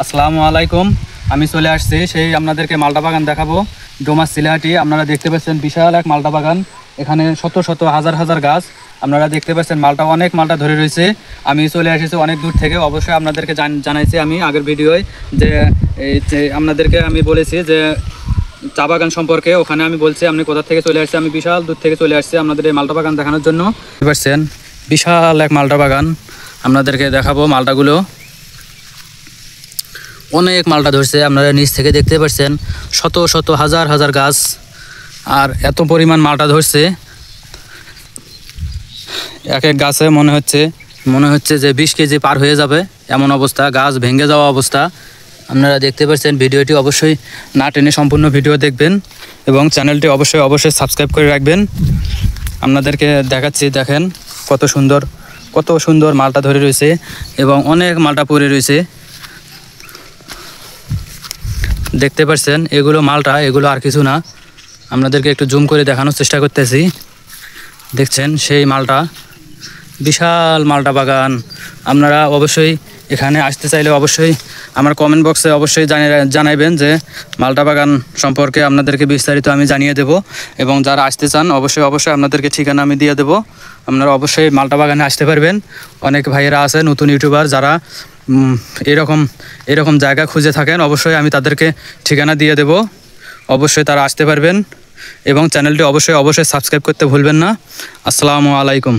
আসসালামু আলাইকুম। আমি চলে আসছি সেই আপনাদেরকে মালটা বাগান দেখাবো। ডোমাস সিলেহাটি আপনারা দেখতে পাচ্ছেন বিশাল এক মালটা বাগান। এখানে শত শত হাজার হাজার গাছ আপনারা দেখতে পাচ্ছেন। মালটা অনেক মালটা ধরে রয়েছে। আমি চলে এসেছি অনেক দূর থেকে। অবশ্যই আপনাদেরকে জানাইছি আমি আগের ভিডিওয় যে আপনাদেরকে আমি বলেছি যে চা বাগান সম্পর্কে। ওখানে আমি বলছি আপনি কোথা থেকে চলে আসছি। আমি বিশাল দূর থেকে চলে আসছি আপনাদের এই মালটা বাগান দেখানোর জন্য। দেখতে পাচ্ছেন বিশাল এক মালটা বাগান। আপনাদেরকে দেখাবো মালটাগুলো। অনেক মালটা ধরছে, আপনারা নিচ থেকে দেখতে পাচ্ছেন শত শত হাজার হাজার গাছ। আর এত পরিমাণ মালটা ধরছে, এক এক গাছে মনে হচ্ছে যে 20 কেজি পার হয়ে যাবে এমন অবস্থা, গাছ ভেঙে যাওয়া অবস্থা। আপনারা দেখতে পাচ্ছেন। ভিডিওটি অবশ্যই না টেনে সম্পূর্ণ ভিডিও দেখবেন এবং চ্যানেলটি অবশ্যই সাবস্ক্রাইব করে রাখবেন। আপনাদেরকে দেখাচ্ছি, দেখেন কত সুন্দর মালটা ধরে রয়েছে এবং অনেক মালটা পড়ে রয়েছে। দেখতে পাচ্ছেন এগুলো মালটা, এগুলো আর কিছু না। আপনাদেরকে একটু জুম করে দেখানোর চেষ্টা করতেছি। দেখছেন সেই মালটা, বিশাল মালটা বাগান। আপনারা অবশ্যই এখানে আসতে চাইলে অবশ্যই আমার কমেন্ট বক্সে অবশ্যই জানাইবেন যে মালটা বাগান সম্পর্কে আপনাদেরকে বিস্তারিত আমি জানিয়ে দেব। এবং যারা আসতে চান অবশ্যই আপনাদেরকে ঠিকানা আমি দিয়ে দেবো। আপনারা অবশ্যই মালটা বাগানে আসতে পারবেন। অনেক ভাইয়েরা আছে নতুন ইউটিউবার যারা এরকম জায়গা খুঁজে থাকেন, অবশ্যই আমি তাদেরকে ঠিকানা দিয়ে দেব। অবশ্যই তারা আসতে পারবেন এবং চ্যানেলটি অবশ্যই সাবস্ক্রাইব করতে ভুলবেন না। আসসালামু আলাইকুম।